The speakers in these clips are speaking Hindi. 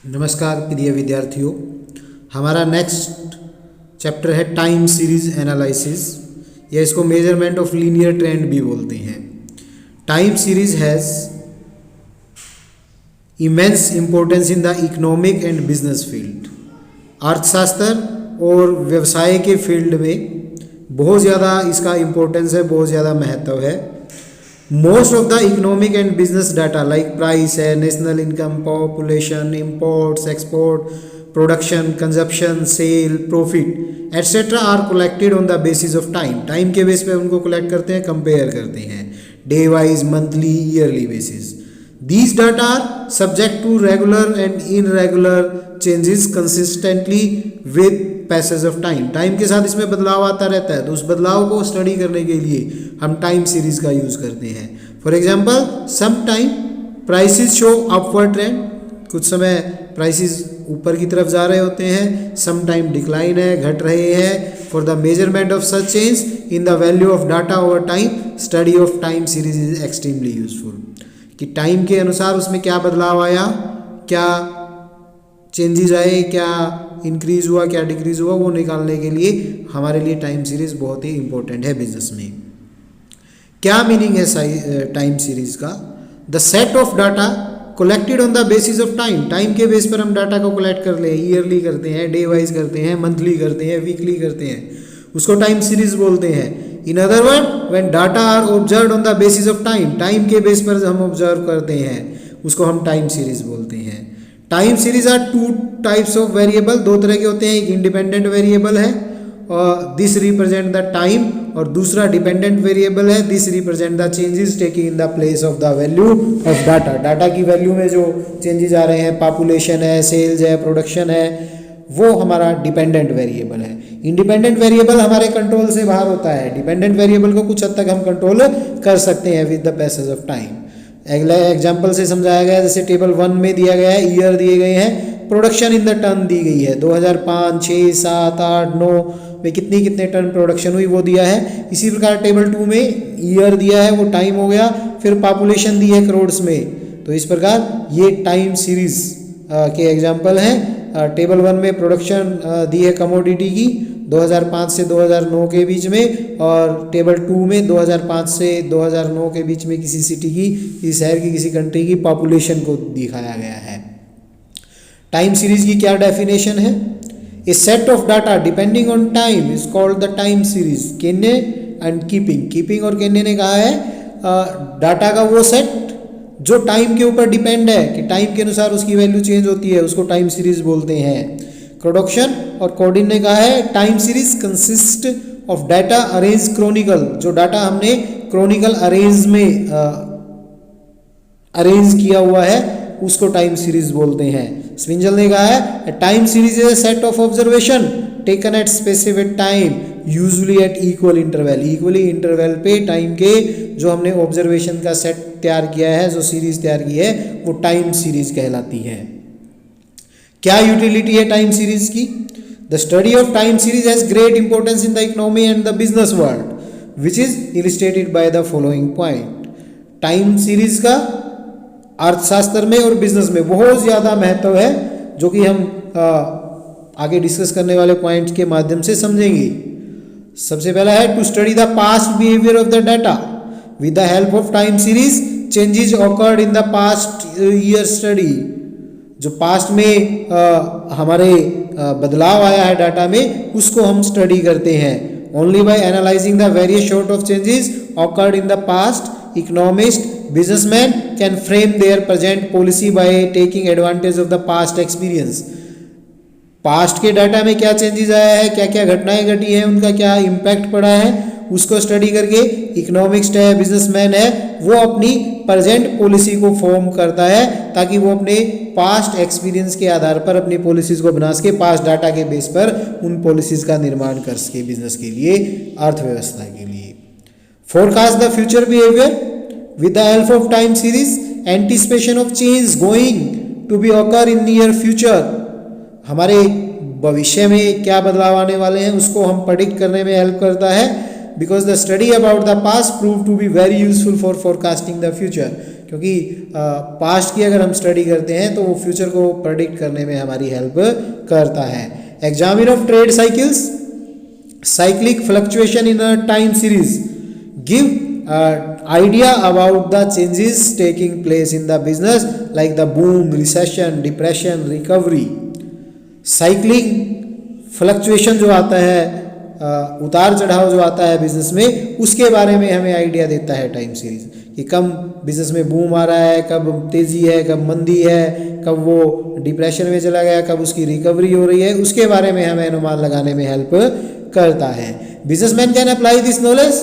नमस्कार प्रिय विद्यार्थियों, हमारा नेक्स्ट चैप्टर है टाइम सीरीज एनालिसिस या इसको मेजरमेंट ऑफ लीनियर ट्रेंड भी बोलते हैं। Time series has immense importance in the economic and business field. अर्थशास्त्र और व्यवसाय के फील्ड में बहुत ज़्यादा इसका इम्पोर्टेंस है, बहुत ज़्यादा महत्व है। Most of the economic and business data like price है, national income, population, imports, export, production, consumption, sale, profit etcetera are collected on the basis of time. Time के बेस पे उनको कलेक्ट करते हैं, कंपेयर करते हैं day wise, monthly, yearly basis. These data are subject to regular and irregular changes consistently with passage of time। Time के साथ इसमें बदलाव आता रहता है, तो उस बदलाव को स्टडी करने के लिए हम टाइम सीरीज का यूज़ करते हैं। For example, some time prices show upward trend, कुछ समय प्राइसेस ऊपर की तरफ जा रहे होते हैं, सम टाइम डिक्लाइन है, घट रहे हैं। For the measurement of such change in the value of data over time, study of time series is extremely useful. कि टाइम के अनुसार उसमें क्या बदलाव आया, क्या चेंजेस आए, क्या इंक्रीज हुआ, क्या डिक्रीज हुआ, वो निकालने के लिए हमारे लिए टाइम सीरीज बहुत ही इंपॉर्टेंट है बिजनेस में। क्या मीनिंग है टाइम सीरीज का? The set of data collected on the basis of time. Time के बेस पर हम डाटा को कलेक्ट कर ले, ईयरली करते हैं, डे वाइज करते हैं, मंथली करते हैं, वीकली करते हैं, उसको टाइम सीरीज बोलते हैं। In other word, when data are observed on the basis of time, time के बेस पर हम ऑब्जर्व करते हैं, उसको हम टाइम सीरीज बोलते हैं। Time series are two types of variable, दो तरह के होते हैं। एक इंडिपेंडेंट वेरिएबल है और दिस रिप्रेजेंट द टाइम, और दूसरा डिपेंडेंट वेरिएबल है, this represent the changes taking in the place of the value of data. Data की वैल्यू में जो चेंजेस आ रहे हैं, पॉपुलेशन है, सेल्स है, प्रोडक्शन है, वो हमारा डिपेंडेंट वेरिएबल है। इंडिपेंडेंट वेरिएबल हमारे कंट्रोल से बाहर होता है। डिपेंडेंट वेरिएबल को कुछ हद तक हम कंट्रोल कर सकते हैं with the passage of time. अगला एग्जांपल से समझाया गया, जैसे टेबल 1 में दिया गया है, ईयर दिए गए हैं, प्रोडक्शन इन द टन दी गई है, 2005, 6, 7, 8, 9 में कितने टन प्रोडक्शन हुई वो दिया है। इसी प्रकार टेबल 2 में ईयर दिया है, वो टाइम हो गया, फिर पॉपुलेशन दी है करोड्स में। तो इस प्रकार ये टाइम सीरीज के एग्जाम्पल हैं। टेबल 1 में प्रोडक्शन दी है कमोडिटी की 2005 से 2009 के बीच में, और टेबल 2 में 2005 से 2009 के बीच में किसी सिटी की, किसी शहर की, किसी कंट्री की पॉपुलेशन को दिखाया गया है। टाइम सीरीज की क्या डेफिनेशन है? A set of data depending on time is called the time series. Kenney and keeping और केन्ने ने कहा है डाटा का वो सेट जो टाइम के ऊपर डिपेंड है, कि टाइम के अनुसार उसकी वैल्यू चेंज होती है, उसको टाइम सीरीज बोलते हैं। प्रोडक्शन और कोडिन ने कहा है time series consist of data arrange Chronicle. जो डाटा हमने क्रॉनिकल अरेंज में अरेंज किया हुआ है, उसको टाइम सीरीज बोलते हैं। स्विंजल ने कहा है time series is a set of observation taken at specific time usually at equal interval. Equally interval पे टाइम के जो हमने ऑब्जर्वेशन का सेट तैयार किया है, जो सीरीज तैयार की है, वो टाइम सीरीज कहलाती है। क्या यूटिलिटी है टाइम सीरीज की? The study of time series has great importance in the economy and the business world which is illustrated bye the following point. Time series का अर्थशास्त्र में और बिजनेस में बहुत ज़्यादा महत्व है, जो कि हम आगे डिस्कस करने वाले पॉइंट्स के माध्यम से समझेंगे। सबसे पहला है to study the past behaviour of the data with the help of time series. Changes occurred in the past year study. जो पास्ट में हमारे बदलाव आया है डाटा में, उसको हम स्टडी करते हैं। Only by analysing the various sort of changes occurred in the past, economist, businessmen can frame their present policy by taking advantage of the past experience। Past के डाटा में क्या चेंजेस आया है, क्या क्या घटनाएं घटी हैं, उनका क्या इम्पैक्ट पड़ा है, उसको स्टडी करके इकोनॉमिस्ट है, बिजनेसमैन है, वो अपनी प्रेजेंट पॉलिसी को फॉर्म करता है, ताकि वो अपने पास्ट एक्सपीरियंस के आधार पर अपनी पॉलिसीज को बना सके, पास्ट डाटा के बेस पर उन पॉलिसीज का निर्माण कर सके बिजनेस के लिए, अर्थव्यवस्था के लिए। Forecast the future behaviour with the help of time series, anticipation of change going to be occur in near future। हमारे भविष्य में क्या बदलाव आने वाले हैं, उसको हम प्रेडिक्ट करने में हेल्प करता है। Because the study about the past prove to be very useful for forecasting the future. क्योंकि पास्ट की अगर हम स्टडी करते हैं तो वो फ्यूचर को प्रेडिक्ट करने में हमारी हेल्प करता है। Examine of trade cycles, cyclic fluctuation in a time series give idea about the changes taking place in the business like the boom, recession, depression, recovery। cyclic fluctuation जो आता है, उतार चढ़ाव जो आता है बिजनेस में, उसके बारे में हमें आइडिया देता है टाइम सीरीज कि कब बिजनेस में बूम आ रहा है, कब तेजी है, कब मंदी है, कब वो डिप्रेशन में चला गया, कब उसकी रिकवरी हो रही है, उसके बारे में हमें अनुमान लगाने में हेल्प करता है। Businessman can apply this knowledge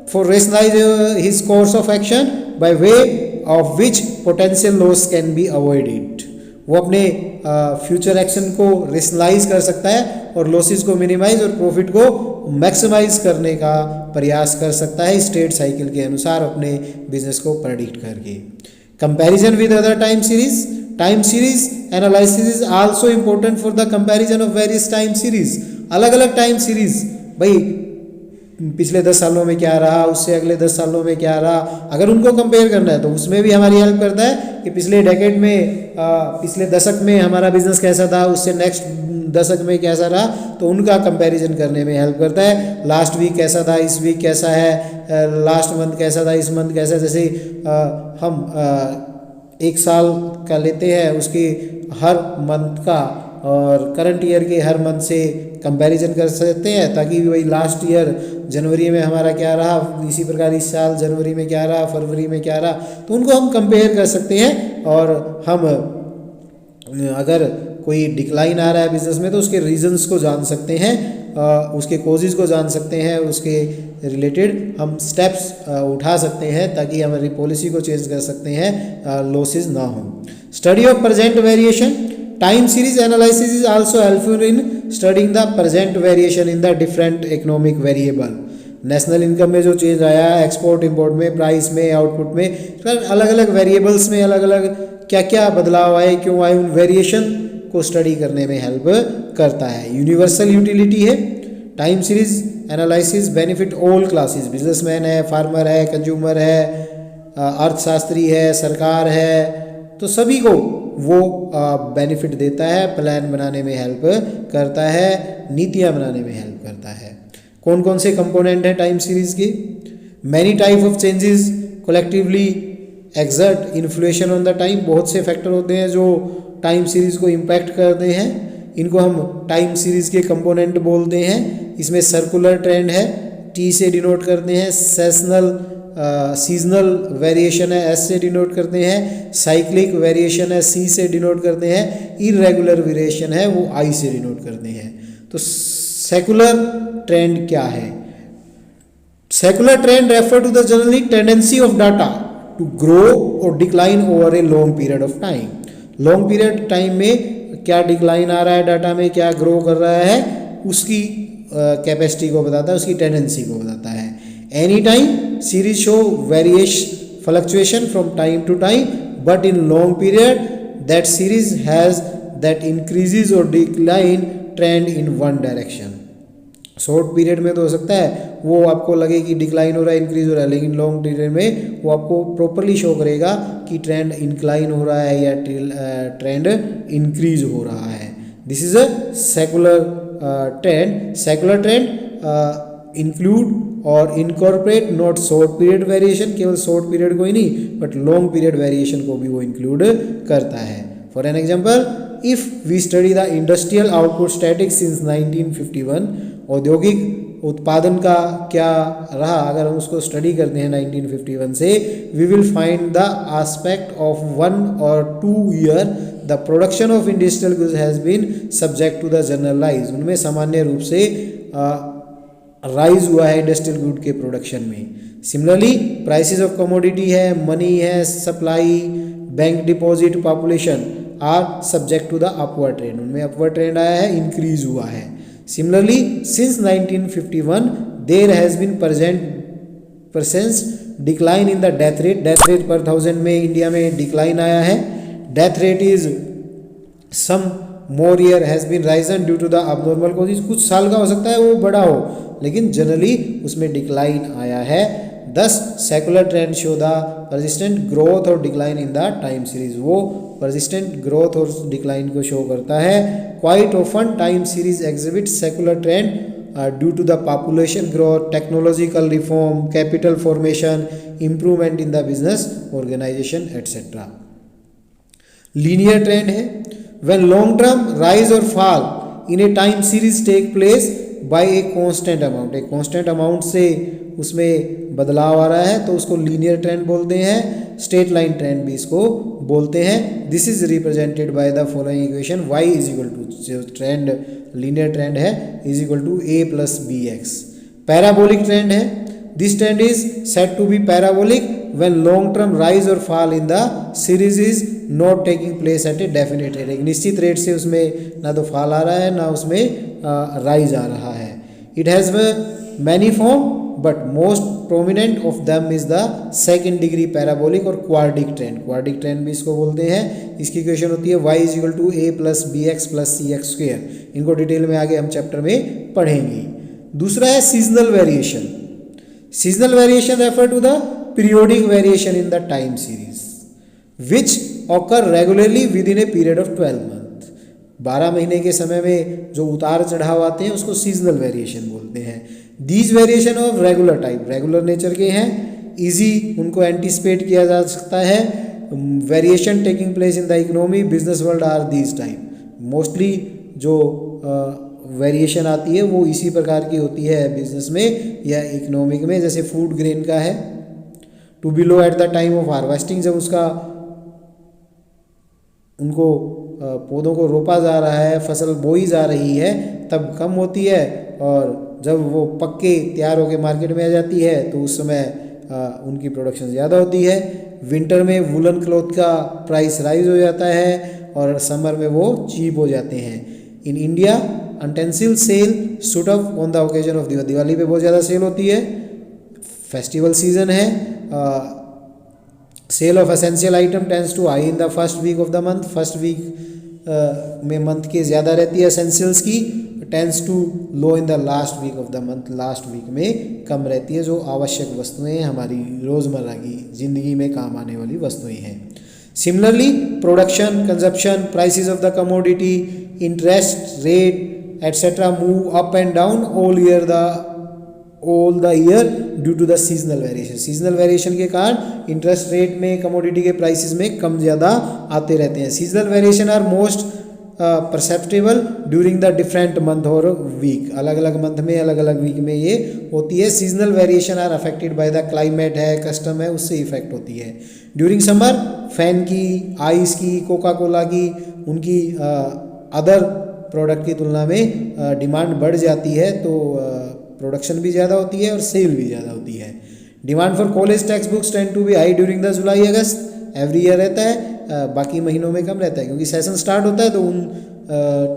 for rationalise his course of action by way of which potential loss can be avoided. वो अपने फ्यूचर एक्शन को रेशनलाइज कर सकता है और लॉसेस को मिनिमाइज और प्रॉफिट को मैक्सिमाइज करने का प्रयास कर सकता है स्टेट साइकिल के अनुसार अपने बिजनेस को प्रेडिक्ट करके। Comparison with other time series, time series analysis is also important for the comparison of various time series. अलग अलग टाइम सीरीज, भाई पिछले 10 सालों में क्या रहा, उससे अगले 10 सालों में क्या रहा, अगर उनको कंपेयर करना है तो उसमें भी हमारी हेल्प करता है कि पिछले डेकेड में, पिछले दशक में हमारा बिजनेस कैसा था, उससे नेक्स्ट दशक में कैसा रहा, तो उनका कंपैरिजन करने में हेल्प करता है। लास्ट वीक कैसा था, इस वीक कैसा है, लास्ट मंथ कैसा था, इस मंथ कैसा है। जैसे हम एक साल का लेते हैं, उसके हर मंथ का और करंट ईयर के हर मंथ से कंपैरिजन कर सकते हैं, ताकि वही लास्ट ईयर जनवरी में हमारा क्या रहा, इसी प्रकार इस साल जनवरी में क्या रहा, फरवरी में क्या रहा, तो उनको हम कंपेयर कर सकते हैं। और हम अगर कोई डिक्लाइन आ रहा है बिजनेस में तो उसके रीजंस को जान सकते हैं, उसके कोजेज़ को जान सकते हैं, उसके रिलेटेड हम स्टेप्स उठा सकते हैं ताकि हमारी पॉलिसी को चेंज कर सकते हैं, लॉसेस ना हो। Study of present variation, time series analysis is also helpful in studying the present variation in the different economic variable. National income में जो चेंज आया, एक्सपोर्ट इंपोर्ट में, प्राइस में, आउटपुट में, अलग अलग वेरिएबल्स में अलग अलग क्या क्या बदलाव आए, क्यों आए, उन वेरिएशन को स्टडी करने में हेल्प करता है। यूनिवर्सल यूटिलिटी है time series analysis, benefit all classes, businessman है, फार्मर है, कंज्यूमर है, अर्थशास्त्री है, सरकार है, तो सभी को वो बेनिफिट देता है, प्लान बनाने में हेल्प करता है, नीतियाँ बनाने में हेल्प करता है। कौन कौन से कंपोनेंट हैं टाइम सीरीज के? Many type of changes collectively exert influence on the time, बहुत से फैक्टर होते हैं जो टाइम सीरीज को इम्पैक्ट करते हैं, इनको हम टाइम सीरीज के कंपोनेंट बोलते हैं। इसमें सर्कुलर ट्रेंड है, टी से डिनोट करते हैं, सीजनल वेरिएशन है, एस से डिनोट करते हैं, साइक्लिक वेरिएशन है, सी से डिनोट करते हैं, इरेगुलर वेरिएशन है, वो आई से डिनोट करते हैं। तो सेकुलर ट्रेंड क्या है? Secular trend refer to the generally tendency of data to grow और decline over a long period of time. Long period time में क्या डिक्लाइन आ रहा है डाटा में, क्या ग्रो कर रहा है, उसकी कैपेसिटी को बताता है, उसकी टेंडेंसी को बताता है। Any time series show variation fluctuation from time to time, but in long period that series has that increases और decline trend in one direction. Short period में तो हो सकता है वो आपको लगे कि डिक्लाइन हो रहा है, इंक्रीज हो रहा है, लेकिन लॉन्ग पीरियड में वो आपको प्रॉपरली शो करेगा कि ट्रेंड इंक्लाइन हो रहा है या ट्रेंड इंक्रीज हो रहा है। This is a secular trend. Secular trend include और incorporate not short period variation, केवल शॉर्ट पीरियड को ही नहीं बट लॉन्ग पीरियड वेरिएशन को भी वो इंक्लूड करता है। For an example, if we study the industrial output statics since 1951, औद्योगिक उत्पादन का क्या रहा अगर हम उसको स्टडी करते हैं 1951 से, we will find the aspect of 1 or 2 year the production of industrial goods has been subject to the generalise. उनमें सामान्य रूप से राइज हुआ है इंडस्ट्रियल गुड के प्रोडक्शन में। सिमिलरली प्राइसेस ऑफ कमोडिटी है, मनी है, supply, bank deposit, population are subject to the upward trend. उनमें अपवर्ड ट्रेंड आया है, इंक्रीज हुआ है। Similarly, since 1951, there has been percent decline in the death rate. Death rate per thousand में इंडिया में decline आया है. Death rate is some more year has been risen due to the abnormal causes. कुछ साल का हो सकता है वो बड़ा हो, लेकिन जनरली उसमें decline आया है this secular trend show the persistent growth और decline in the time series, वो परसिस्टेंट ग्रोथ और डिक्लाइन को शो करता है। Quite often time series exhibit secular trend due to the population growth, technological reform, capital formation, improvement in the business organisation et cetera. Linear trend है व्हेन लॉन्ग टर्म राइज और fall in a time series take place by a constant amount, एक कांस्टेंट अमाउंट से उसमें बदलाव आ रहा है तो उसको लीनियर ट्रेंड बोलते हैं। स्ट्रेट लाइन ट्रेंड भी इसको बोलते हैं। This is represented by the following equation, y is equal to, जो ट्रेंड लीनियर ट्रेंड है, is equal to a plus B X. Parabolic trend है, this trend is said to be parabolic when long term rise और fall in the series is not taking place at a definite rate, एक निश्चित रेट से उसमें ना तो फॉल आ रहा है ना उसमें राइज आ रहा है। It has many form but most prominent of them is the second degree parabolic और क्वाड्रिक ट्रेंड, क्वाड्रिक ट्रेंड भी इसको बोलते हैं। इसकी इक्वेशन होती है y is equal to a plus B x plus c x square. इनको डिटेल में आगे हम चैप्टर में पढ़ेंगे। दूसरा है seasonal variation. Seasonal variation refer to the periodic variation in the time series which occur regularly with in a period of 12 month. 12 महीने के समय में जो उतार चढ़ाव आते हैं उसको सीजनल वेरिएशन बोलते हैं। These variation of regular type, regular nature के हैं, इजी उनको एंटिसिपेट किया जा सकता है। Variation taking place in the economy business world are these type, mostly जो वेरिएशन आती है वो इसी प्रकार की होती है बिजनेस में या इकोनॉमिक में। जैसे फूड ग्रेन का है, to be low at the time of harvesting, जब उसका उनको पौधों को रोपा जा रहा है, फसल बोई जा रही है, तब कम होती है, और जब वो पक्के तैयार होकर मार्केट में आ जाती है तो उस समय उनकी प्रोडक्शन ज़्यादा होती है। विंटर में वुलन क्लॉथ का प्राइस राइज हो जाता है और समर में वो चीप हो जाते हैं। In India utensil sale shoot up on the occasion of Diwali, Diwali पे बहुत ज़्यादा सेल होती है, फेस्टिवल सीजन है। Sale of essential item tends to high in the first week of the month, first week में मंथ के ज़्यादा रहती है एसेंशियल्स की, tends to low in the last week of the month, last week में कम रहती है। जो आवश्यक वस्तुएं हमारी रोज़मर्रा की ज़िंदगी में काम आने वाली वस्तुएं हैं। Similarly production, consumption, prices of the commodity, interest rate etcetera move up and down all the year due to the seasonal variation. Seasonal variation के कारण इंटरेस्ट रेट में, कमोडिटी के प्राइसेस में कम ज़्यादा आते रहते हैं। Seasonal variation are most perceptible during the different month और वीक, अलग अलग मंथ में, अलग अलग वीक में ये होती है। Seasonal variation are affected by the climate है, कस्टम है, उससे इफेक्ट होती है। ड्यूरिंग समर फैन की, आइस की, कोका कोला की, उनकी अदर प्रोडक्ट की तुलना में डिमांड बढ़ जाती है, तो प्रोडक्शन भी ज़्यादा होती है और सेल भी ज़्यादा होती है। Demand for college text books tend to be high during the July August, every year रहता है, बाकी महीनों में कम रहता है क्योंकि सेशन स्टार्ट होता है तो उन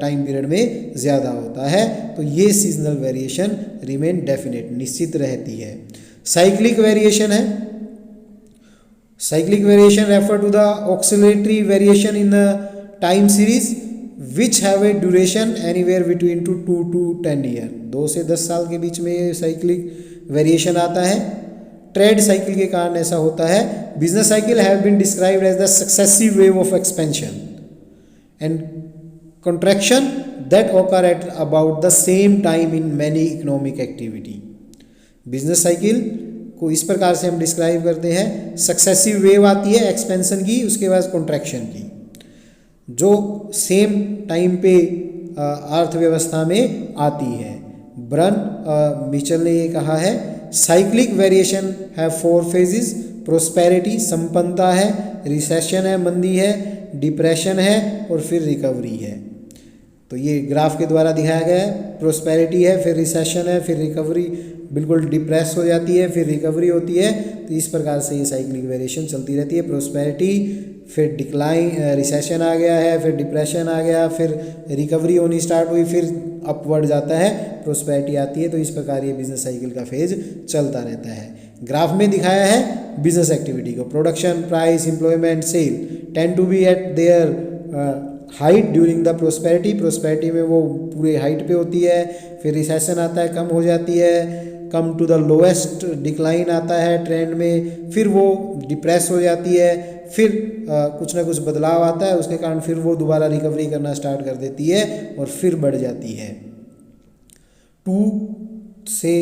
टाइम पीरियड में ज़्यादा होता है। तो ये सीजनल वेरिएशन रिमेन डेफिनेट, निश्चित रहती है। साइक्लिक वेरिएशन है, cyclic variation refer to the oscillatory variation in the time series which have a duration anywhere between 2 to 10 year, 2 से 10 साल के बीच में ये साइक्लिक वेरिएशन आता है। ट्रेड साइकिल के कारण ऐसा होता है। Business cycle have been described as the successive wave of expansion and contraction that occur at about the same time in many economic activity। Business cycle को इस प्रकार से हम डिस्क्राइब करते हैं, सक्सेसिव वेव आती है एक्सपेंशन की, उसके बाद कॉन्ट्रैक्शन की, जो सेम टाइम पे अर्थव्यवस्था में आती है। ब्रन मिचेल ने ये कहा है, साइक्लिक वेरिएशन है 4 फेजेस, प्रोस्पेरिटी संपन्नता है, रिसेशन है मंदी है, डिप्रेशन है और फिर रिकवरी है। तो ये ग्राफ के द्वारा दिखाया गया है, प्रोस्पेरिटी है, फिर रिसेशन है, फिर रिकवरी, बिल्कुल डिप्रेस हो जाती है, फिर रिकवरी होती है। तो इस प्रकार से ये साइक्लिक वेरिएशन चलती रहती है। प्रोस्पेरिटी, फिर डिक्लाइन, रिसेशन आ गया है, फिर डिप्रेशन आ गया, फिर रिकवरी होनी स्टार्ट हुई, फिर अपवर्ड जाता है, प्रोस्पेरिटी आती है। तो इस प्रकार ये बिजनेस साइकिल का फेज चलता रहता है। ग्राफ में दिखाया है बिजनेस एक्टिविटी को, production, price, employment, sale tend to be at their height during the prosperity, prosperity में वो पूरे हाइट पे होती है, फिर रिसेशन आता है, कम हो जाती है, come to the lowest, decline आता है ट्रेंड में, फिर वो डिप्रेस हो जाती है, फिर कुछ ना कुछ बदलाव आता है, उसके कारण फिर वो दोबारा रिकवरी करना स्टार्ट कर देती है और फिर बढ़ जाती है। 2 से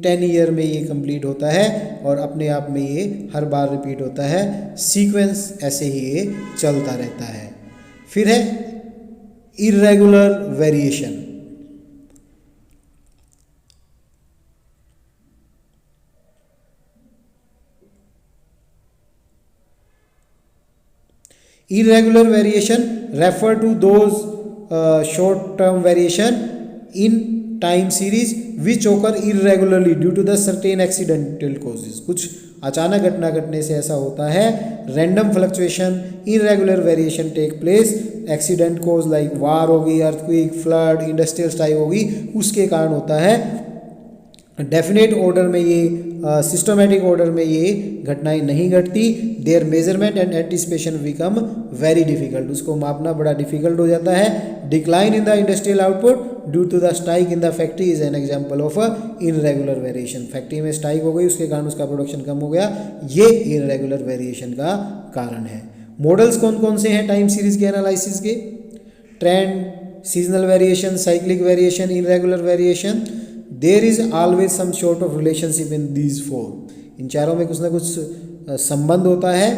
10 ईयर में ये कंप्लीट होता है और अपने आप में ये हर बार रिपीट होता है, सीक्वेंस ऐसे ही ये चलता रहता है। फिर है irregular variation. Irregular variation refer to those short term variation in time series which occur irregularly due to the certain accidental causes। कुछ अचानक घटना घटने से ऐसा होता है। Random fluctuation, irregular variation take place, accident cause like war होगी, अर्थक्वेक, फ्लड, इंडस्ट्रियल स्ट्राइक होगी, उसके कारण होता है। डेफिनेट ऑर्डर में ये, सिस्टमेटिक ऑर्डर में ये घटनाएं नहीं घटती। Their measurement and anticipation become very difficult, उसको मापना बड़ा डिफिकल्ट हो जाता है। Decline in the industrial output due to the strike in the factory is an example of irregular variation. Factory में स्ट्राइक हो गई, उसके कारण उसका प्रोडक्शन कम हो गया, ये इनरेगुलर वेरिएशन का कारण है। मॉडल्स कौन कौन से हैं टाइम सीरीज के एनालिसिस के? Trend, seasonal variation, cyclic variation, irregular variation. There is always some sort of relationship in these 4। इन चारों में कुछ ना कुछ संबंध होता है।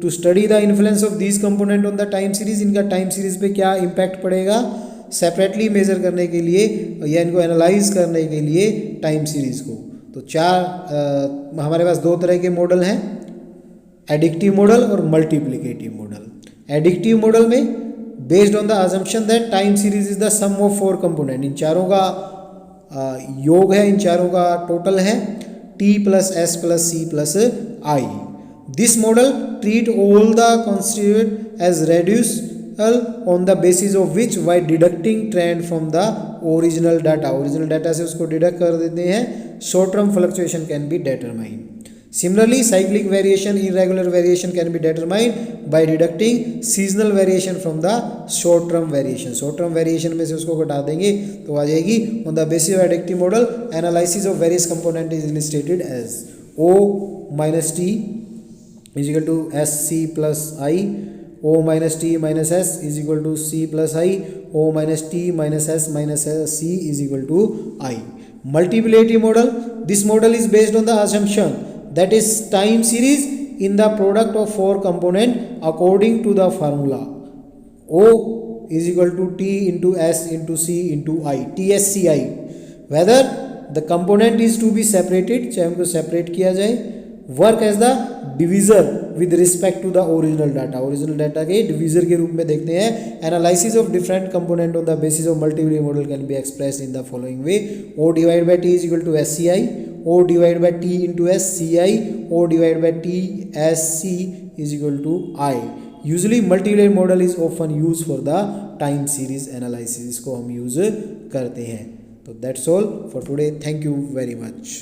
To study the influence of these component on the time series, इनका टाइम सीरीज पे क्या इम्पैक्ट पड़ेगा, सेपरेटली मेजर करने के लिए या इनको एनालाइज करने के लिए टाइम सीरीज को। तो हमारे पास 2 तरह के मॉडल हैं, एडिक्टिव मॉडल और मल्टीप्लिकेटिव मॉडल। एडिक्टिव मॉडल में based on the assumption that time series is the sum of 4 component, इन चारों का योग है, इन चारों का टोटल है t + s + c + i। This model treat all the constituent as reducible on the basis of which by deducting trend from the original data से उसको डिडक्ट कर देते हैं, short term fluctuation can be determined। Similarly, cyclic variation, irregular variation can be determined by deducting seasonal variation from the short term variation। short term variation में से उसको घटा देंगे तो आ जाएगी। on the basis of addictive model, analysis of various component is illustrated as O minus T is equal to SC plus I, O minus T minus S is equal to C plus I, O minus T minus S minus C is equal to I। Multiplicative model, this model is based on the assumption that is time series in the product of 4 component according to the formula O is equal to T into S into C into I, TSCI। whether the component is to be separated, चाहे उनको separate किया जाए, work as the divisor with respect to the original data, original data के divisor के रूप में देखते हैं। analysis of different component on the basis of multivariate model can be expressed in the following way: O divided by T is equal to SCI, O divided by T into S CI, O divided by T SC is equal to I। usually multivariate model is often used for the time series analysis, इसको हम use करते हैं। तो that's all for today, thank you very much।